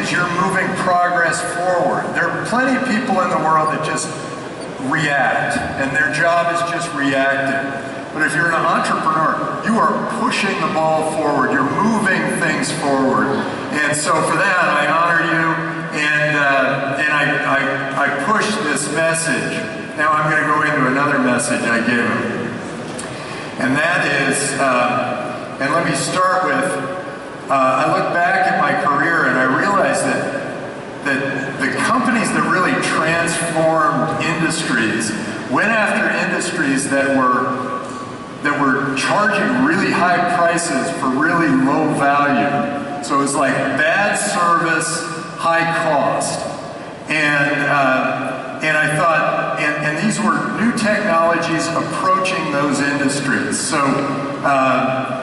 means you're moving progress forward. There are plenty of people in the world that just react, and their job is just reacting. But if you're an entrepreneur, you are pushing the ball forward. You're moving things forward. And so for that, I honor you, and I push this message. Now I'm going to go into another message I gave him. And that is, and let me start with, I look back at my career and I realized that the companies that really transformed industries went after industries that were charging really high prices for really low value. So it was like bad service, high cost. And I thought, and these were new technologies approaching those industries. So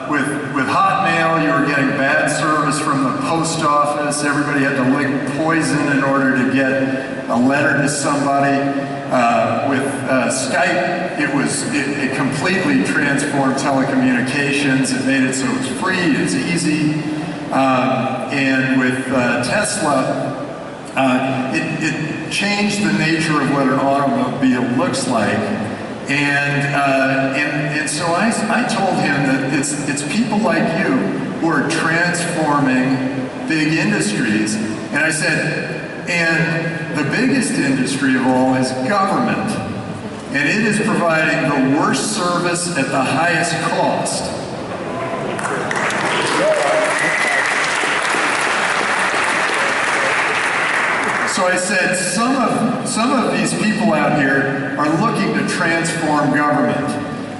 with Hotmail, you were getting bad service from the post office. Everybody had to lick poison in order to get a letter to somebody. With Skype, it completely transformed telecommunications. It made it so it's free, it's easy. And with Tesla, it changed the nature of what an automobile looks like. And so I told him that it's people like you who are transforming big industries. And I said, and the biggest industry of all is government. And it is providing the worst service at the highest cost. So I said, some of these people out here are looking to transform government,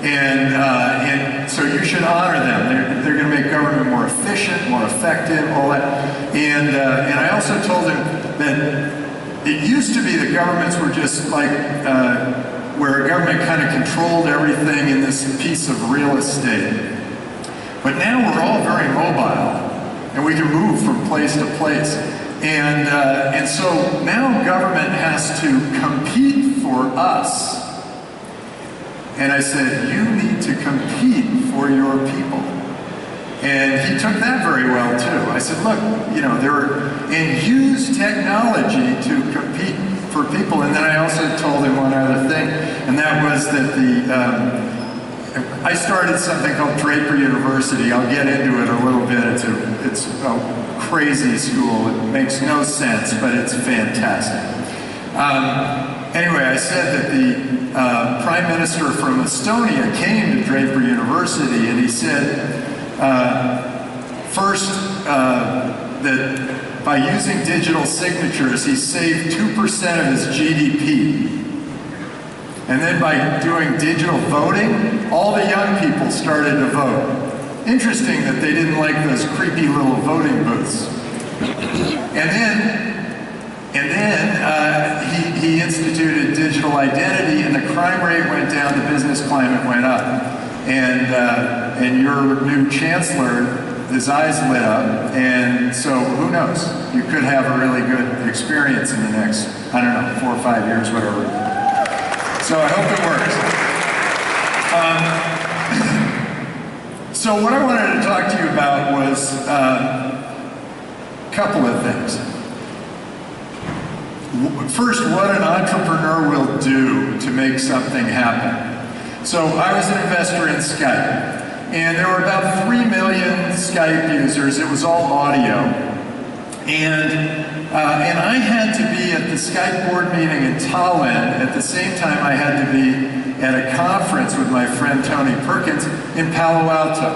and so you should honor them. They're going to make government more efficient, more effective, all that. And I also told him that it used to be that governments were just like where government kind of controlled everything in this piece of real estate. But now we're all very mobile, and we can move from place to place. And so now government has to compete for us. And I said, you need to compete for your people. And he took that very well too. I said, look, you know, and use technology to compete for people. And then I also told him one other thing, and that was that I started something called Draper University. I'll get into it a little bit. It's a crazy school. It makes no sense, but it's fantastic. Anyway, I said that the Prime Minister from Estonia came to Draper University, and he said, first, that by using digital signatures, he saved 2% of his GDP. And then by doing digital voting, all the young people started to vote. Interesting that they didn't like those creepy little voting booths. And then he instituted digital identity, and the crime rate went down, the business climate went up. And your new chancellor, his eyes lit up, and so who knows? You could have a really good experience in the next, I don't know, 4 or 5 years, whatever. So I hope it works. So what I wanted to talk to you about was a couple of things. First, what an entrepreneur will do to make something happen. So I was an investor in Skype, and there were about 3 million Skype users. It was all audio. And I had to be at the Skype board meeting in Tallinn. At the same time, I had to be at a conference with my friend Tony Perkins in Palo Alto.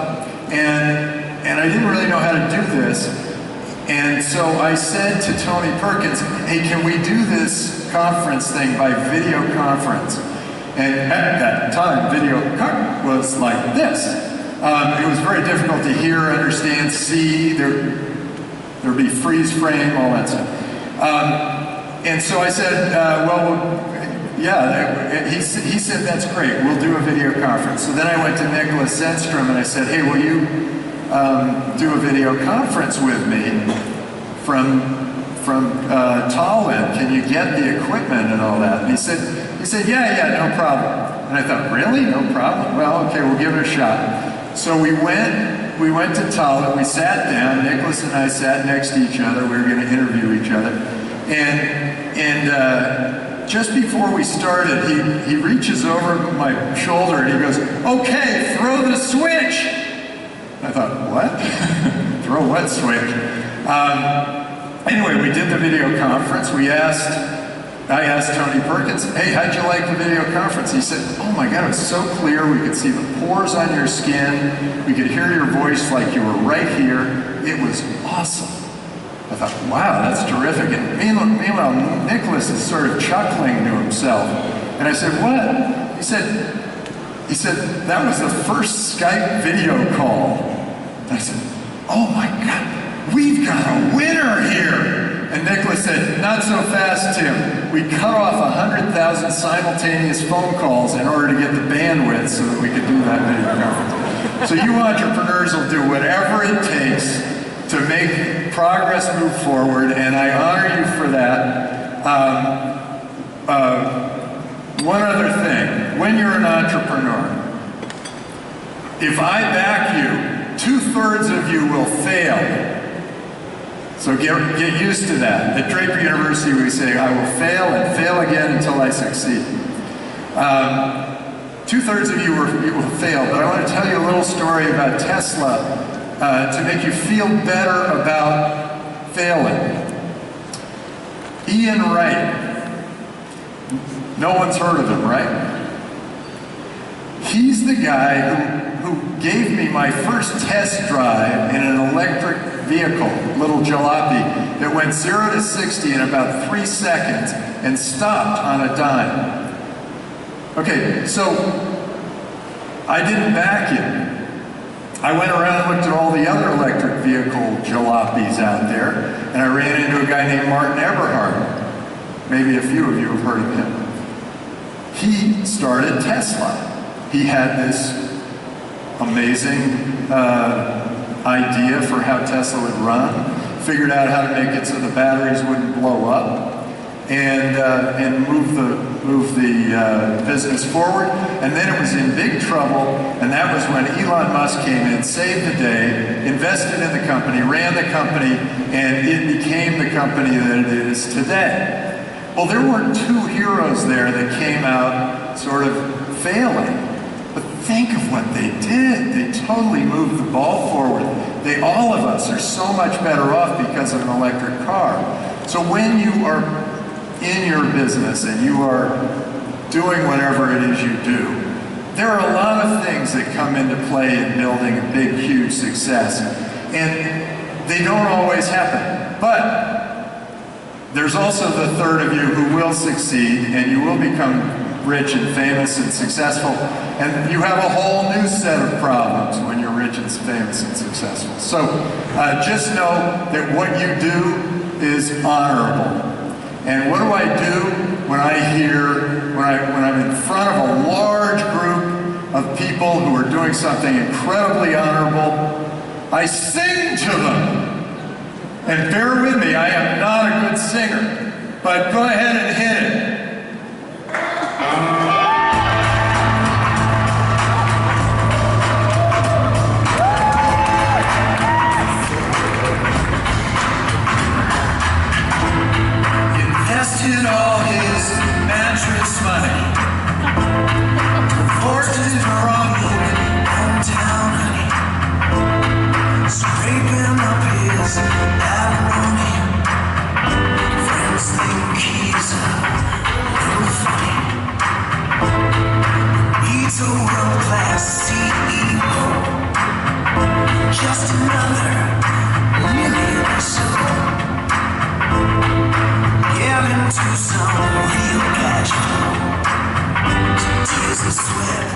And I didn't really know how to do this. And so I said to Tony Perkins, hey, can we do this conference thing by video conference? And at that time, video was like this. It was very difficult to hear, understand, see. There'd be freeze frame, all that stuff. And so I said, well, yeah, he said, that's great, we'll do a video conference. So then I went to Nicholas Zenstrom and I said, hey, will you do a video conference with me from Tallinn? Can you get the equipment and all that? And he said, yeah, no problem. And I thought, really? No problem? Well, okay, we'll give it a shot. So we went we went to Tala, we sat down, Nicholas and I sat next to each other, we were going to interview each other, and just before we started, he reaches over my shoulder and he goes, "Okay, throw the switch." I thought, what? Throw what switch? Anyway, we did the video conference. I asked Tony Perkins, "Hey, how'd you like the video conference?" He said, "Oh my God, it was so clear. We could see the pores on your skin. We could hear your voice like you were right here. It was awesome." I thought, wow, that's terrific. And meanwhile, Nicholas is sort of chuckling to himself. And I said, "What?" He said, "That was the first Skype video call." And I said, "Oh my God, we've got a winner here." And Nicholas said, "Not so fast, Tim. We cut off 100,000 simultaneous phone calls in order to get the bandwidth so that we could do that video conference." So you entrepreneurs will do whatever it takes to make progress move forward, and I honor you for that. One other thing, when you're an entrepreneur, if I back you, 2/3 of you will fail. So get used to that. At Draper University, we say, "I will fail and fail again until I succeed." 2/3 of you will fail, but I want to tell you a little story about Tesla to make you feel better about failing. Ian Wright. No one's heard of him, right? He's the guy who gave me my first test drive in an electric vehicle, little jalopy, that went 0 to 60 in about 3 seconds and stopped on a dime. Okay, so I didn't back him. I went around and looked at all the other electric vehicle jalopies out there, and I ran into a guy named Martin Eberhard. Maybe a few of you have heard of him. He started Tesla. He had this amazing idea for how Tesla would run, figured out how to make it so the batteries wouldn't blow up, and move the business forward. And then it was in big trouble, and that was when Elon Musk came in, saved the day, invested in the company, ran the company, and it became the company that it is today. Well, there weren't two heroes there that came out sort of failing. But think of what they did. They totally moved the ball forward. All of us are so much better off because of an electric car. So when you are in your business and you are doing whatever it is you do, there are a lot of things that come into play in building a big, huge success. And they don't always happen. But there's also the third of you who will succeed, and you will become rich and famous and successful, and you have a whole new set of problems when you're rich and famous and successful. So just know that what you do is honorable. And what do I do when I'm in front of a large group of people who are doing something incredibly honorable? I sing to them. And bear with me, I am not a good singer, but go ahead and hit it. Invested all his mattress money, forced his rumble downtown, honey, scraping up his alimony. Friends think he's a little funny. He's a world-class CEO, just another million or so. Get into some real cash flow, some tears and sweat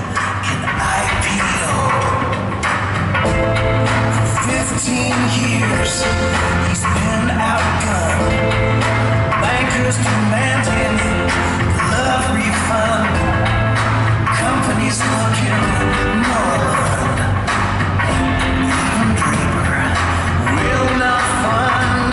can IPO. For 15 years he's been outgunned, bankers demanding love refund, companies looking moribund. Even Draper will not fund.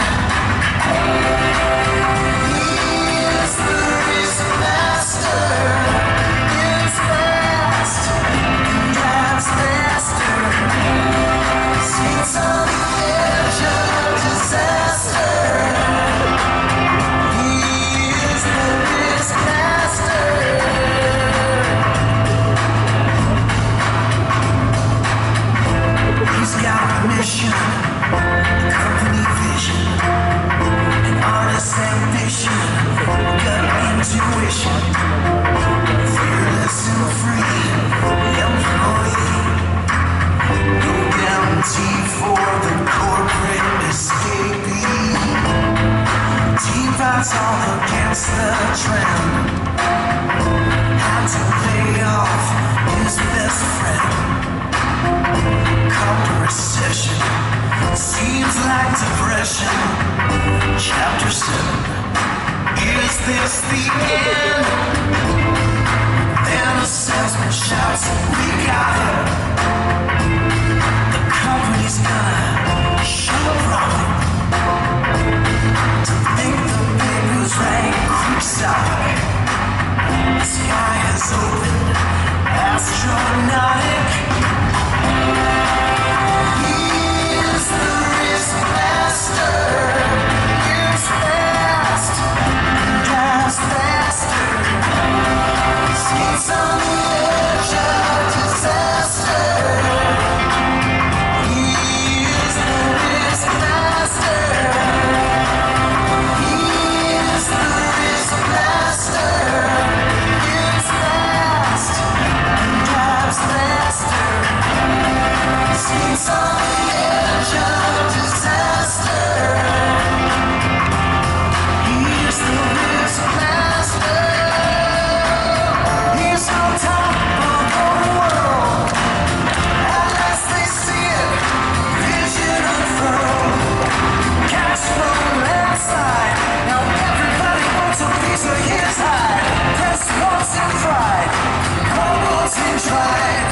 it's the end. Then the salesman shouts, we got it. The company's gonna show a profit. To think the papers rang creeps out. The sky has opened, astronaut. He's the risk master. It's fast, drives faster. Skates on the edge of disaster. He's the risk master. He's the risk master. It's fast and drives faster. Skates on the edge of disaster. He's the risk master. He's on top of the world. At last they see it, vision unfurled. Cash flow outside. Now everybody wants a piece of his hide. Press wants and pride. Cobbles and tried.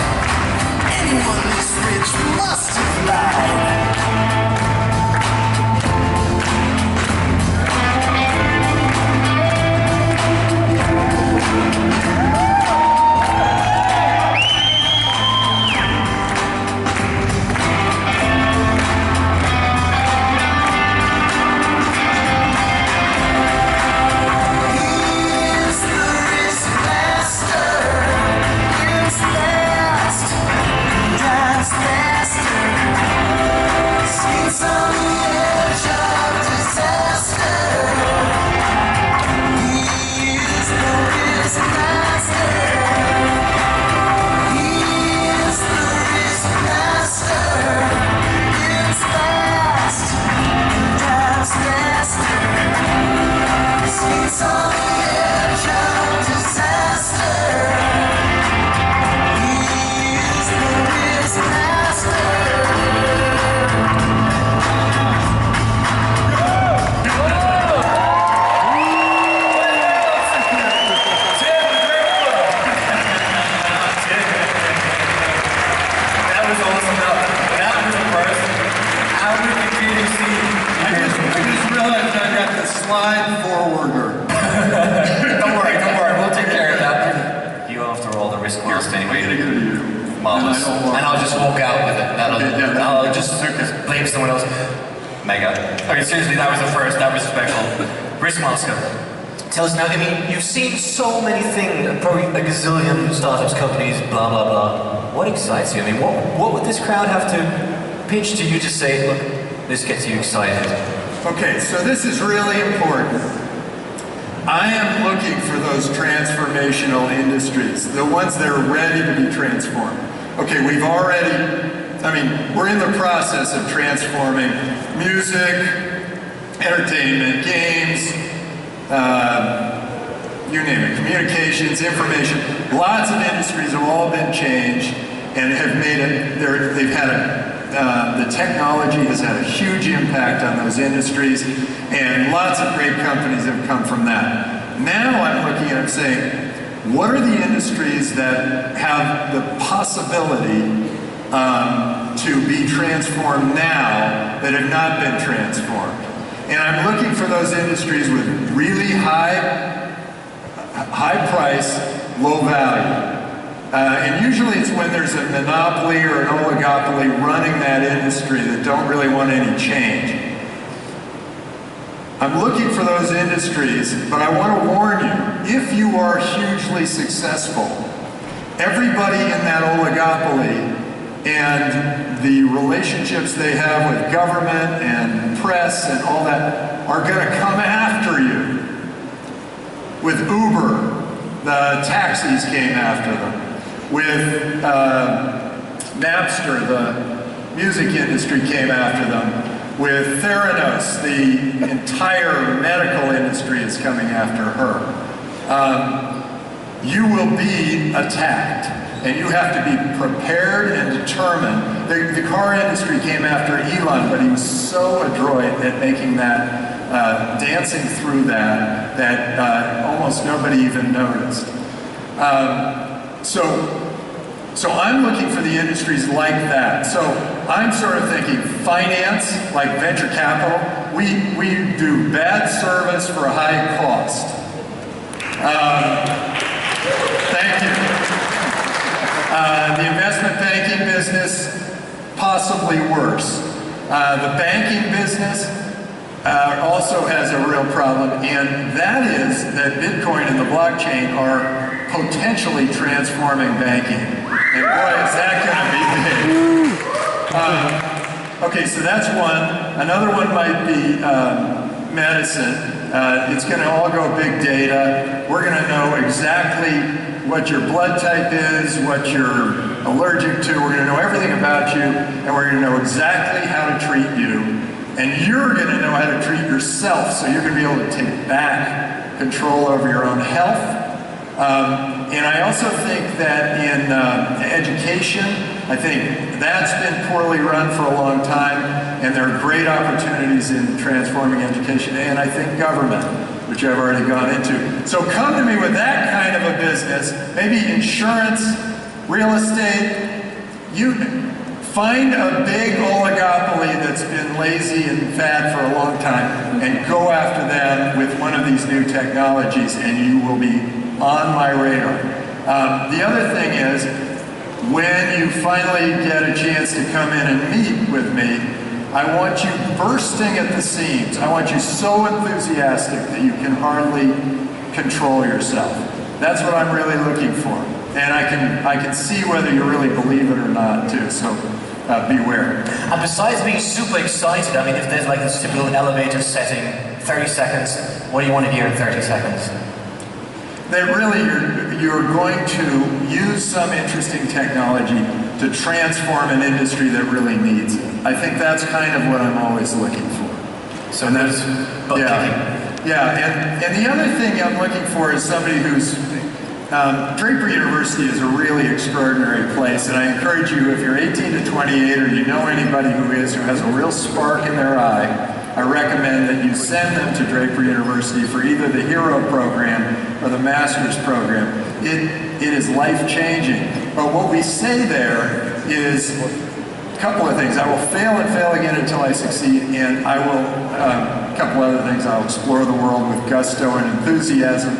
Anyone this rich must have lied. He's the risk master. It's fast, drives faster. Skates on the edge of disaster. He's the risk master. He's the risk master. It's fast, drives faster. Skates on the edge of disaster. He's the risk master. That was awesome. That was the first. How did the kids see? I just realized I got the slide forwarder. Don't worry. We'll take care of that. You, after all, the risk master anyway. Marvelous. And I'll just walk out with it. I'll just blame someone else. Mega. Okay, seriously, that was the first. That was special. Risk master. Tell us now, I mean, you've seen so many things, probably a gazillion startups, companies, blah, blah, blah. What excites you? I mean, what would this crowd have to pitch to you to say, look, this gets you excited? Okay, so this is really important. I am looking for those transformational industries, the ones that are ready to be transformed. Okay, we're in the process of transforming music, entertainment, games, you name it, communications, information. Lots of industries have all been changed and have made it, the technology has had a huge impact on those industries, and lots of great companies have come from that. Now I'm looking at it saying, what are the industries that have the possibility to be transformed now that have not been transformed? And I'm looking for those industries with really high price, low value. And usually it's when there's a monopoly or an oligopoly running that industry that don't really want any change. I'm looking for those industries, but I want to warn you, if you are hugely successful, everybody in that oligopoly and the relationships they have with government and press and all that are going to come after you. With Uber, the taxis came after them. With Napster, the music industry came after them. With Theranos, the entire medical industry is coming after her. You will be attacked. and you have to be prepared and determined. The car industry came after Elon, but he was so adroit at making that, dancing through that almost nobody even noticed. So I'm looking for the industries like that. So I'm sort of thinking finance, like venture capital. We do bad service for a high cost. Thank you. The investment banking business, possibly worse. The banking business also has a real problem, and that is that Bitcoin and the blockchain are potentially transforming banking. And boy, is that going to be big. Okay, so that's one. Another one might be medicine. It's going to all go big data. We're going to know exactly what your blood type is, what you're allergic to. We're going to know everything about you, and we're going to know exactly how to treat you. And you're going to know how to treat yourself, so you're going to be able to take back control over your own health. And I also think that in education, I think that's been poorly run for a long time, and there are great opportunities in transforming education, and I think government, which I've already gone into. So come to me with that kind of a business, maybe insurance, real estate. You find a big oligopoly that's been lazy and fat for a long time, and go after them with one of these new technologies, and you will be on my radar. The other thing is, when you finally get a chance to come in and meet with me, I want you bursting at the seams. I want you so enthusiastic that you can hardly control yourself. That's what I'm really looking for. And I can see whether you really believe it or not, too, so beware. And besides being super excited, I mean, if there's like this typical elevator setting, 30 seconds, what do you want to hear in 30 seconds? That really you're going to use some interesting technology to transform an industry that really needs it. I think that's kind of what I'm always looking for. So that's and the other thing I'm looking for is somebody who's Draper University is a really extraordinary place, and I encourage you, if you're 18 to 28 or you know anybody who has a real spark in their eye, I recommend that you send them to Draper University for either the Hero program or the Master's program. It is life-changing. But what we say there is a couple of things. I will fail and fail again until I succeed, and I will, a couple other things, I'll explore the world with gusto and enthusiasm.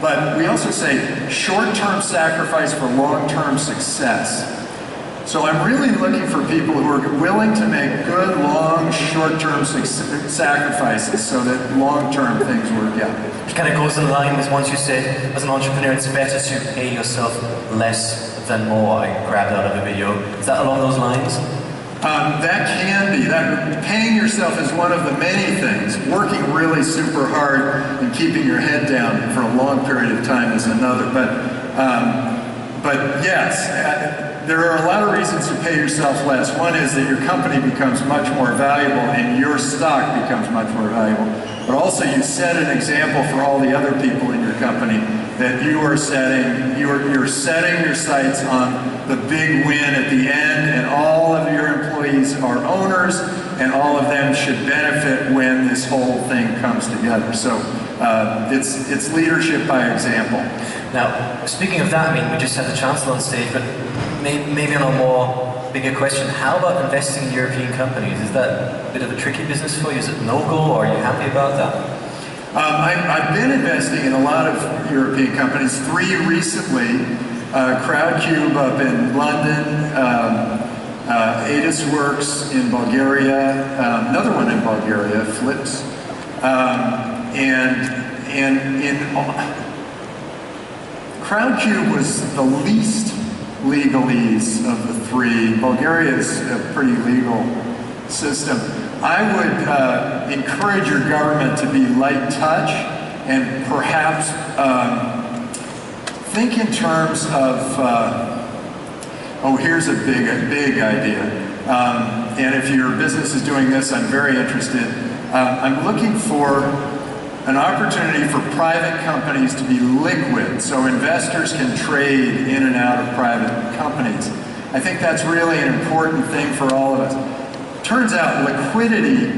But we also say short-term sacrifice for long-term success. So I'm really looking for people who are willing to make good, long, short-term sacrifices so that long-term things work out. It kind of goes in line with once you said, as an entrepreneur, it's better to pay yourself less than more. I grabbed out of a video. Is that along those lines? That can be. That paying yourself is one of the many things. Working really super hard and keeping your head down for a long period of time is another. But yes, there are a lot of reasons to pay yourself less. One is that your company becomes much more valuable and your stock becomes much more valuable. But also you set an example for all the other people in your company that you're setting your sights on the big win at the end, and all of your employees are owners, and all of them should benefit when this whole thing comes together. So it's leadership by example. Now, speaking of that, I mean, we just had the Chancellor on stage, but maybe on a more bigger question, how about investing in European companies? Is that a bit of a tricky business for you? Is it no-go, or are you happy about that? I've been investing in a lot of European companies, 3 recently, Crowdcube up in London, AdisWorks in Bulgaria, another one in Bulgaria, Flips, Crowdcube was the least legalese of the 3. Bulgaria is a pretty legal system. I would encourage your government to be light touch and perhaps think in terms of, here's a big idea. And if your business is doing this, I'm very interested. I'm looking for an opportunity for private companies to be liquid, so investors can trade in and out of private companies. I think that's really an important thing for all of us. Turns out liquidity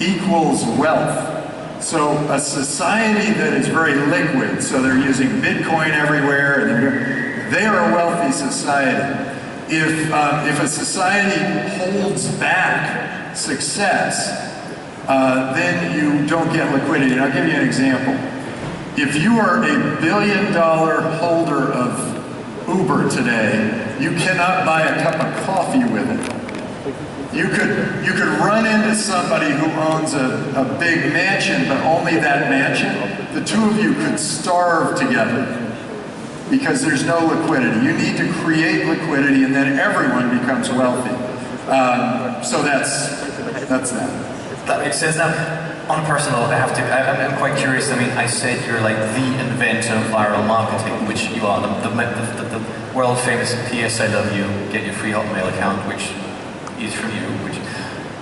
equals wealth. So a society that is very liquid, so they're using Bitcoin everywhere, and they are a wealthy society. If a society holds back success, then you don't get liquidity. And I'll give you an example. If you are a $1 billion holder of Uber today, you cannot buy a cup of coffee with it. You could run into somebody who owns a big mansion, but only that mansion. The two of you could starve together because there's no liquidity. You need to create liquidity, and then everyone becomes wealthy. So that's that. That makes sense. Now, on a personal, I'm quite curious. I mean, I said you're like the inventor of viral marketing, which you are. The world famous PS I love you, get your free Hotmail account, which is from you.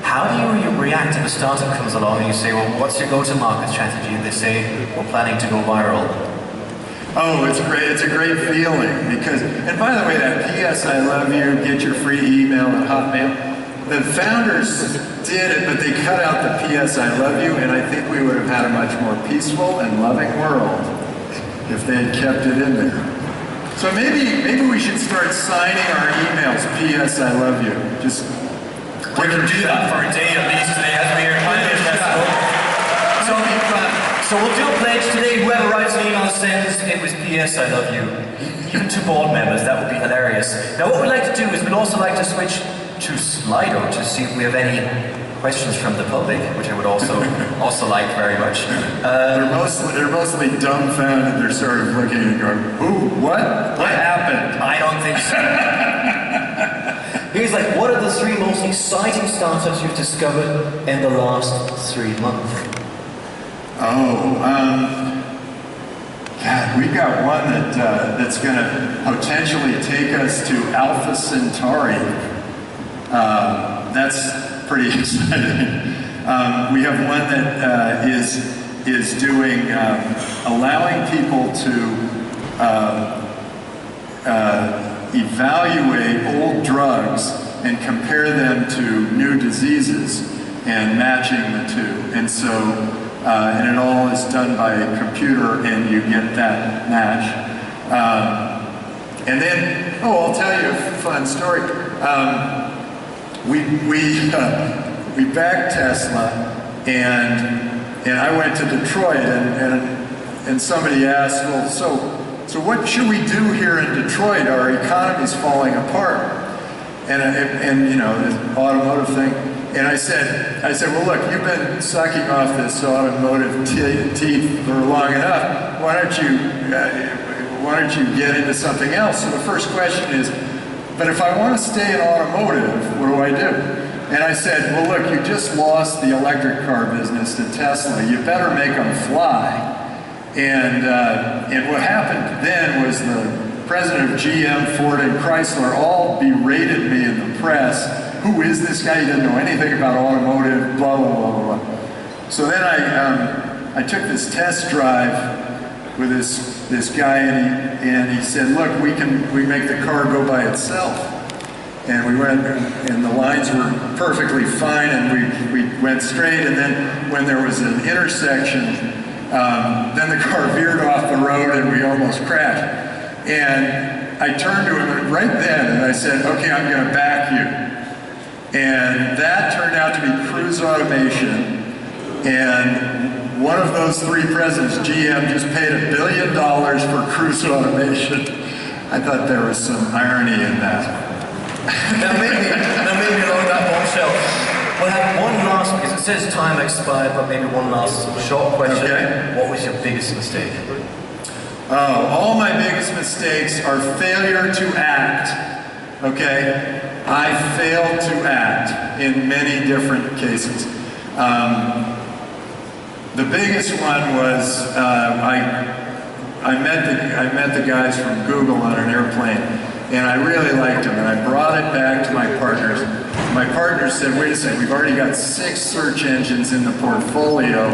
How do you react if a startup comes along and you say, well, what's your go-to-market strategy? And they say, we're planning to go viral. Oh, it's great. It's a great feeling because, and by the way, that PS I love you, get your free email and Hotmail, the founders did it, but they cut out the PS I love you, and I think we would have had a much more peaceful and loving world if they had kept it in there. So maybe we should start signing our emails PS I love you. Just we're going to do that for a day at least today as we are Pioneers Festival. So we'll do a pledge today. Whoever writes an email says it was PS I love you. Even to board members, that would be hilarious. Now what we'd like to do is we'd also like to switch to Slido to see if we have any questions from the public, which I would also like very much. They're mostly dumbfounded. They're sort of looking and going, "Who? What happened?" I don't think so. Here's like, what are the 3 most exciting startups you've discovered in the last 3 months? God, we got one that's going to potentially take us to Alpha Centauri. That's pretty exciting. We have one that is doing allowing people to evaluate old drugs and compare them to new diseases and matching the two. And so, and it all is done by a computer, and you get that match. And then, I'll tell you a fun story. We backed Tesla, and I went to Detroit, and somebody asked, well, so what should we do here in Detroit? Our economy's falling apart, and you know, the automotive thing. And I said, well, look, you've been sucking off this automotive teeth for long enough. Why don't you get into something else? So the first question is, but if I want to stay in automotive, what do I do? And I said, well, look, you just lost the electric car business to Tesla. You better make them fly. And what happened then was the president of GM, Ford, and Chrysler all berated me in the press. Who is this guy? He doesn't know anything about automotive, blah, blah, blah, blah. So then I took this test drive with this guy, and he said, look, we make the car go by itself. And we went, and the lines were perfectly fine, and we went straight, and then when there was an intersection, then the car veered off the road and we almost crashed. And I turned to him right then and I said, okay, I'm going to back you. And that turned out to be cruise automation. And one of those 3 presidents, GM, just paid $1 billion for cruise automation. I thought there was some irony in that. Now maybe along that bombshell. We'll have one last, because it says time expired, but maybe one last short question. Okay. What was your biggest mistake? All my biggest mistakes are failure to act. Okay? I failed to act in many different cases. The biggest one was I met the guys from Google on an airplane, and I really liked them, and I brought it back to my partners. My partners said, wait a second, we've already got 6 search engines in the portfolio.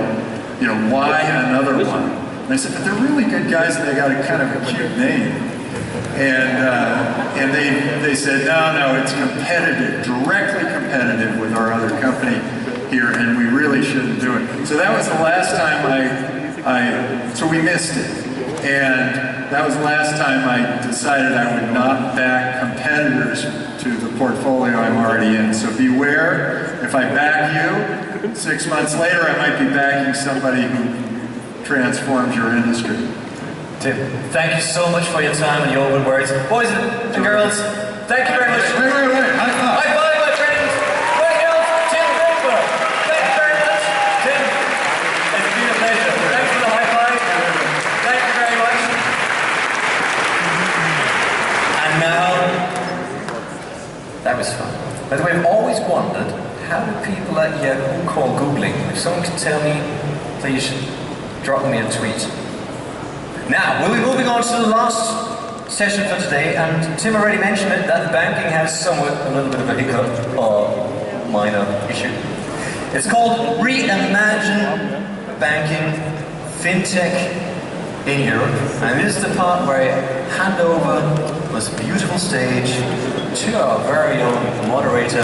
you know, why another one? And I said, but they're really good guys and they got a kind of a cute name. And they said, no, it's competitive, directly competitive with our other company here, and we really shouldn't do it. So that was the last time so we missed it. And that was the last time I decided I would not back competitors to the portfolio I'm already in. So beware, if I back you, 6 months later I might be backing somebody who transforms your industry. Tim, thank you so much for your time and your good words. Boys and girls, thank you very much. Wait. High five. High five, my friends. Boys and girls, Tim Draper. Thank you very much. Tim, it's been a pleasure. Thanks for the high five. Thank you very much. And now, that was fun. By the way, I've always wondered, how do people at Yahoo call Googling? If someone can tell me, please drop me a tweet. Now, we'll be moving on to the last session for today, and Tim already mentioned it, that banking has a little bit of a hiccup or minor issue. It's called Reimagine Banking FinTech in Europe, and this is the part where I hand over this beautiful stage to our very own moderator.